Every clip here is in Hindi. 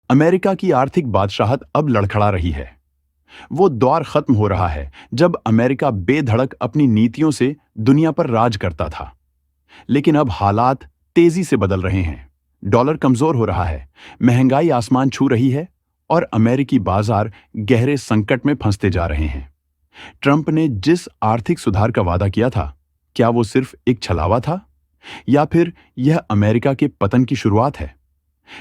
अमेरिका की आर्थिक बादशाहत अब लड़खड़ा रही है। वो दौर खत्म हो रहा है जब अमेरिका बेधड़क अपनी नीतियों से दुनिया पर राज करता था। लेकिन अब हालात तेजी से बदल रहे हैं। डॉलर कमजोर हो रहा है, महंगाई आसमान छू रही है और अमेरिकी बाजार गहरे संकट में फंसते जा रहे हैं। ट्रंप ने जिस आर्थिक सुधार का वादा किया था, क्या वो सिर्फ एक छलावा था या फिर यह अमेरिका के पतन की शुरुआत है?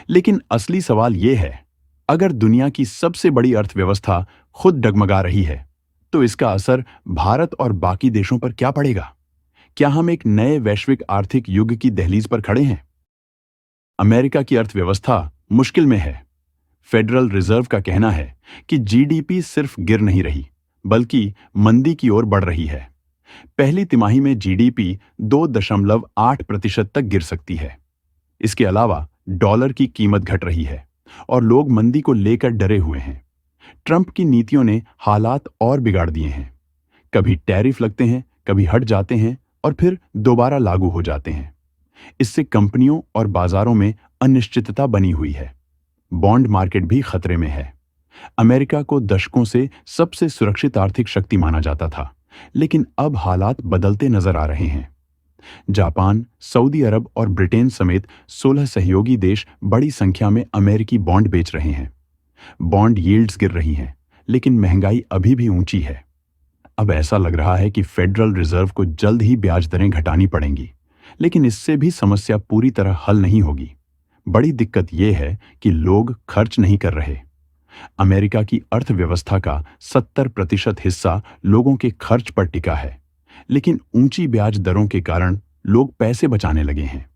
लेकिन असली सवाल यह है, अगर दुनिया की सबसे बड़ी अर्थव्यवस्था खुद डगमगा रही है, तो इसका असर भारत और बाकी देशों पर क्या पड़ेगा? क्या हम एक नए वैश्विक आर्थिक युग की दहलीज पर खड़े हैं? अमेरिका की अर्थव्यवस्था मुश्किल में है। फेडरल रिजर्व का कहना है कि जीडीपी सिर्फ गिर नहीं रही, बल्कि मंदी की ओर बढ़ रही है। पहली तिमाही में जीडीपी 2.8% तक गिर सकती है। इसके अलावा डॉलर की कीमत घट रही है और लोग मंदी को लेकर डरे हुए हैं। ट्रंप की नीतियों ने हालात और बिगाड़ दिए हैं। कभी टैरिफ लगते हैं, कभी हट जाते हैं और फिर दोबारा लागू हो जाते हैं। इससे कंपनियों और बाजारों में अनिश्चितता बनी हुई है। बॉन्ड मार्केट भी खतरे में है। अमेरिका को दशकों से सबसे सुरक्षित आर्थिक शक्ति माना जाता था, लेकिन अब हालात बदलते नजर आ रहे हैं। जापान, सऊदी अरब और ब्रिटेन समेत 16 सहयोगी देश बड़ी संख्या में अमेरिकी बॉन्ड बेच रहे हैं। बॉन्ड यील्ड्स गिर रही हैं, लेकिन महंगाई अभी भी ऊंची है। अब ऐसा लग रहा है कि फेडरल रिजर्व को जल्द ही ब्याज दरें घटानी पड़ेंगी, लेकिन इससे भी समस्या पूरी तरह हल नहीं होगी। बड़ी दिक्कत यह है कि लोग खर्च नहीं कर रहे। अमेरिका की अर्थव्यवस्था का 70% हिस्सा लोगों के खर्च पर टिका है, लेकिन ऊंची ब्याज दरों के कारण लोग पैसे बचाने लगे हैं।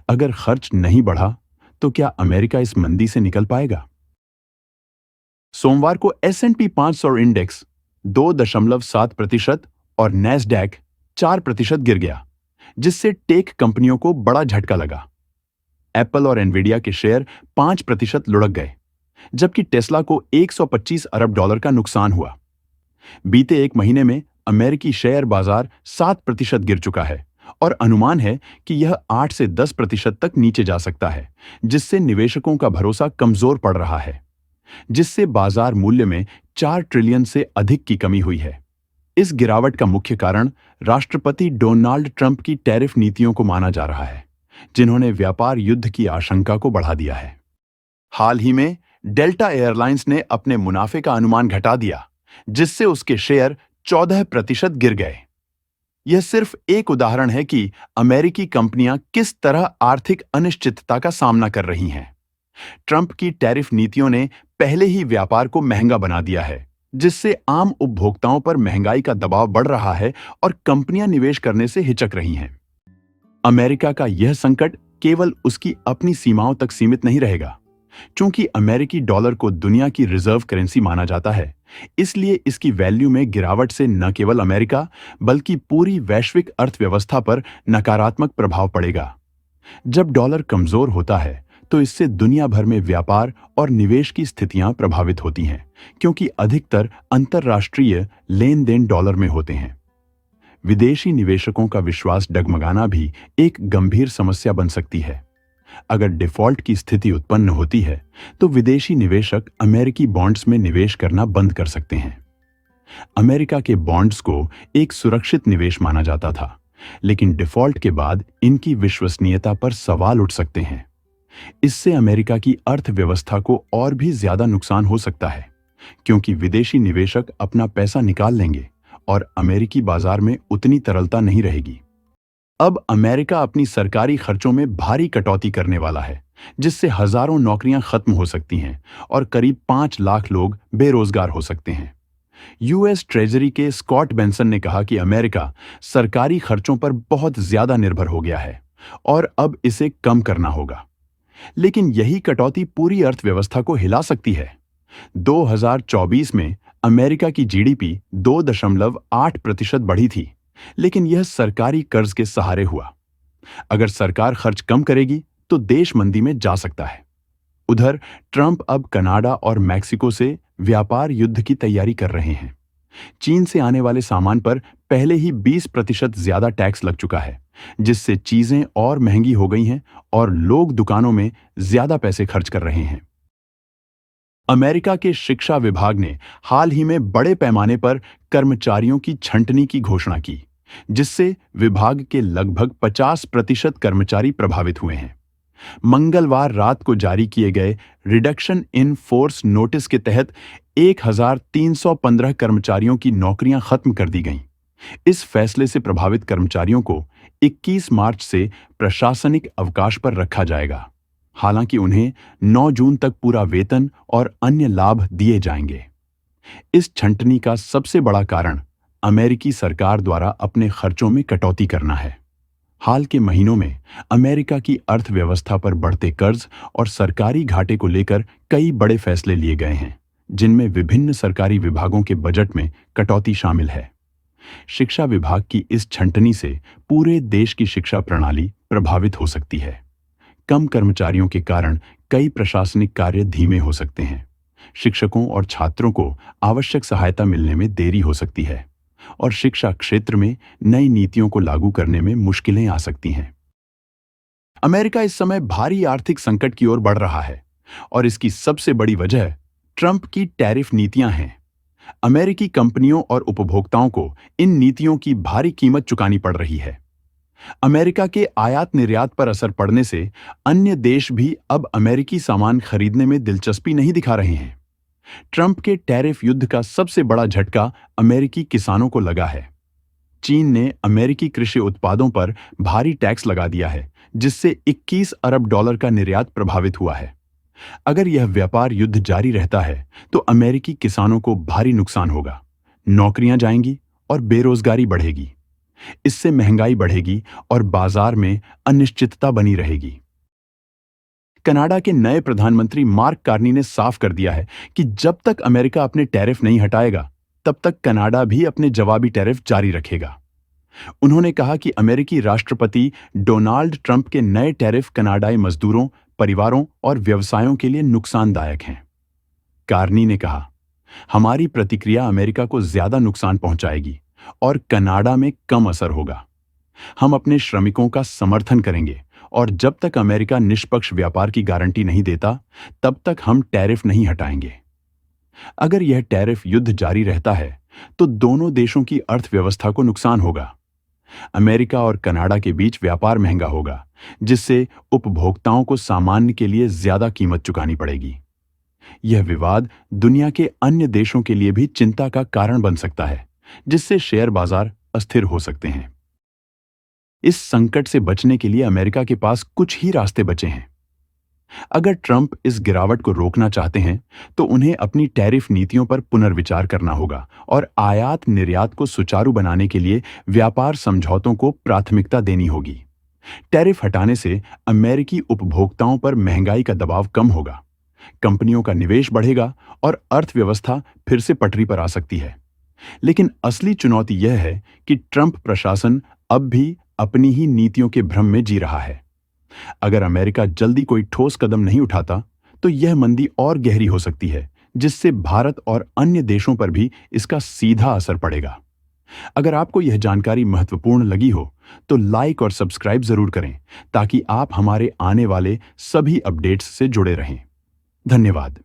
अगर खर्च नहीं बढ़ा, तो क्या अमेरिका इस मंदी से निकल पाएगा? सोमवार को S&P 500 इंडेक्स 2.7% और नैस्डैक 4% गिर गया, जिससे टेक कंपनियों को बड़ा झटका लगा। एप्पल और एनवीडिया के शेयर 5% लुढ़क गए, जबकि टेस्ला को $125 अरब का नुकसान हुआ। बीते एक महीने में अमेरिकी शेयर बाजार 7% गिर चुका है और अनुमान है कि यह 8 से 10% तक नीचे जा सकता है, जिससे निवेशकों का भरोसा कमजोर पड़ रहा है, जिससे बाजार मूल्य में 4 ट्रिलियन से अधिक की कमी हुई है। इस गिरावट का मुख्य कारण राष्ट्रपति डोनाल्ड ट्रंप की टैरिफ नीतियों को माना जा रहा है, जिन्होंने व्यापार युद्ध की आशंका को बढ़ा दिया है। हाल ही में डेल्टा एयरलाइंस ने अपने मुनाफे का अनुमान घटा दिया, जिससे उसके शेयर 14% गिर गए। यह सिर्फ एक उदाहरण है कि अमेरिकी कंपनियां किस तरह आर्थिक अनिश्चितता का सामना कर रही हैं। ट्रंप की टैरिफ नीतियों ने पहले ही व्यापार को महंगा बना दिया है, जिससे आम उपभोक्ताओं पर महंगाई का दबाव बढ़ रहा है और कंपनियां निवेश करने से हिचक रही हैं। अमेरिका का यह संकट केवल उसकी अपनी सीमाओं तक सीमित नहीं रहेगा। चूंकि अमेरिकी डॉलर को दुनिया की रिजर्व करेंसी माना जाता है, इसलिए इसकी वैल्यू में गिरावट से न केवल अमेरिका बल्कि पूरी वैश्विक अर्थव्यवस्था पर नकारात्मक प्रभाव पड़ेगा। जब डॉलर कमजोर होता है, तो इससे दुनिया भर में व्यापार और निवेश की स्थितियां प्रभावित होती हैं, क्योंकि अधिकतर अंतर्राष्ट्रीय लेन देन डॉलर में होते हैं। विदेशी निवेशकों का विश्वास डगमगाना भी एक गंभीर समस्या बन सकती है। अगर डिफॉल्ट की स्थिति उत्पन्न होती है, तो विदेशी निवेशक अमेरिकी बॉन्ड्स में निवेश करना बंद कर सकते हैं। अमेरिका के बॉन्ड्स को एक सुरक्षित निवेश माना जाता था, लेकिन डिफॉल्ट के बाद इनकी विश्वसनीयता पर सवाल उठ सकते हैं। इससे अमेरिका की अर्थव्यवस्था को और भी ज्यादा नुकसान हो सकता है, क्योंकि विदेशी निवेशक अपना पैसा निकाल लेंगे और अमेरिकी बाजार में उतनी तरलता नहीं रहेगी। अब अमेरिका अपनी सरकारी खर्चों में भारी कटौती करने वाला है, जिससे हजारों नौकरियां खत्म हो सकती हैं और करीब 5 लाख लोग बेरोजगार हो सकते हैं। यूएस ट्रेजरी के स्कॉट बेंसन ने कहा कि अमेरिका सरकारी खर्चों पर बहुत ज्यादा निर्भर हो गया है और अब इसे कम करना होगा। लेकिन यही कटौती पूरी अर्थव्यवस्था को हिला सकती है। 2024 में अमेरिका की जीडीपी 2.8% बढ़ी थी, लेकिन यह सरकारी कर्ज के सहारे हुआ। अगर सरकार खर्च कम करेगी, तो देश मंदी में जा सकता है। उधर ट्रंप अब कनाडा और मैक्सिको से व्यापार युद्ध की तैयारी कर रहे हैं। चीन से आने वाले सामान पर पहले ही 20% ज्यादा टैक्स लग चुका है, जिससे चीजें और महंगी हो गई हैं और लोग दुकानों में ज्यादा पैसे खर्च कर रहे हैं। अमेरिका के शिक्षा विभाग ने हाल ही में बड़े पैमाने पर कर्मचारियों की छंटनी की घोषणा की, जिससे विभाग के लगभग 50% कर्मचारी प्रभावित हुए हैं। मंगलवार रात को जारी किए गए रिडक्शन इन फोर्स नोटिस के तहत 1315 कर्मचारियों की नौकरियां खत्म कर दी गईं। इस फैसले से प्रभावित कर्मचारियों को 21 मार्च से प्रशासनिक अवकाश पर रखा जाएगा। हालांकि उन्हें 9 जून तक पूरा वेतन और अन्य लाभ दिए जाएंगे। इस छंटनी का सबसे बड़ा कारण अमेरिकी सरकार द्वारा अपने खर्चों में कटौती करना है। हाल के महीनों में अमेरिका की अर्थव्यवस्था पर बढ़ते कर्ज और सरकारी घाटे को लेकर कई बड़े फैसले लिए गए हैं, जिनमें विभिन्न सरकारी विभागों के बजट में कटौती शामिल है। शिक्षा विभाग की इस छंटनी से पूरे देश की शिक्षा प्रणाली प्रभावित हो सकती है। कम कर्मचारियों के कारण कई प्रशासनिक कार्य धीमे हो सकते हैं। शिक्षकों और छात्रों को आवश्यक सहायता मिलने में देरी हो सकती है और शिक्षा क्षेत्र में नई नीतियों को लागू करने में मुश्किलें आ सकती हैं। अमेरिका इस समय भारी आर्थिक संकट की ओर बढ़ रहा है और इसकी सबसे बड़ी वजह ट्रंप की टैरिफ नीतियां हैं। अमेरिकी कंपनियों और उपभोक्ताओं को इन नीतियों की भारी कीमत चुकानी पड़ रही है। अमेरिका के आयात निर्यात पर असर पड़ने से अन्य देश भी अब अमेरिकी सामान खरीदने में दिलचस्पी नहीं दिखा रहे हैं। ट्रंप के टैरिफ युद्ध का सबसे बड़ा झटका अमेरिकी किसानों को लगा है। चीन ने अमेरिकी कृषि उत्पादों पर भारी टैक्स लगा दिया है, जिससे 21 अरब डॉलर का निर्यात प्रभावित हुआ है। अगर यह व्यापार युद्ध जारी रहता है तो अमेरिकी किसानों को भारी नुकसान होगा, नौकरियां जाएंगी और बेरोजगारी बढ़ेगी। इससे महंगाई बढ़ेगी और बाजार में अनिश्चितता बनी रहेगी। कनाडा के नए प्रधानमंत्री मार्क कार्नी ने साफ कर दिया है कि जब तक अमेरिका अपने टैरिफ नहीं हटाएगा, तब तक कनाडा भी अपने जवाबी टैरिफ जारी रखेगा। उन्होंने कहा कि अमेरिकी राष्ट्रपति डोनाल्ड ट्रंप के नए टैरिफ कनाडाई मजदूरों, परिवारों और व्यवसायों के लिए नुकसानदायक हैं। कार्नी ने कहा, हमारी प्रतिक्रिया अमेरिका को ज्यादा नुकसान पहुंचाएगी और कनाडा में कम असर होगा। हम अपने श्रमिकों का समर्थन करेंगे और जब तक अमेरिका निष्पक्ष व्यापार की गारंटी नहीं देता, तब तक हम टैरिफ नहीं हटाएंगे। अगर यह टैरिफ युद्ध जारी रहता है तो दोनों देशों की अर्थव्यवस्था को नुकसान होगा। अमेरिका और कनाडा के बीच व्यापार महंगा होगा, जिससे उपभोक्ताओं को सामान के लिए ज्यादा कीमत चुकानी पड़ेगी। यह विवाद दुनिया के अन्य देशों के लिए भी चिंता का कारण बन सकता है, जिससे शेयर बाजार अस्थिर हो सकते हैं। इस संकट से बचने के लिए अमेरिका के पास कुछ ही रास्ते बचे हैं। अगर ट्रंप इस गिरावट को रोकना चाहते हैं तो उन्हें अपनी टैरिफ नीतियों पर पुनर्विचार करना होगा और आयात निर्यात को सुचारू बनाने के लिए व्यापार समझौतों को प्राथमिकता देनी होगी। टैरिफ हटाने से अमेरिकी उपभोक्ताओं पर महंगाई का दबाव कम होगा, कंपनियों का निवेश बढ़ेगा और अर्थव्यवस्था फिर से पटरी पर आ सकती है। लेकिन असली चुनौती यह है कि ट्रंप प्रशासन अब भी अपनी ही नीतियों के भ्रम में जी रहा है। अगर अमेरिका जल्दी कोई ठोस कदम नहीं उठाता तो यह मंदी और गहरी हो सकती है, जिससे भारत और अन्य देशों पर भी इसका सीधा असर पड़ेगा। अगर आपको यह जानकारी महत्वपूर्ण लगी हो तो लाइक और सब्सक्राइब जरूर करें, ताकि आप हमारे आने वाले सभी अपडेट्स से जुड़े रहें। धन्यवाद।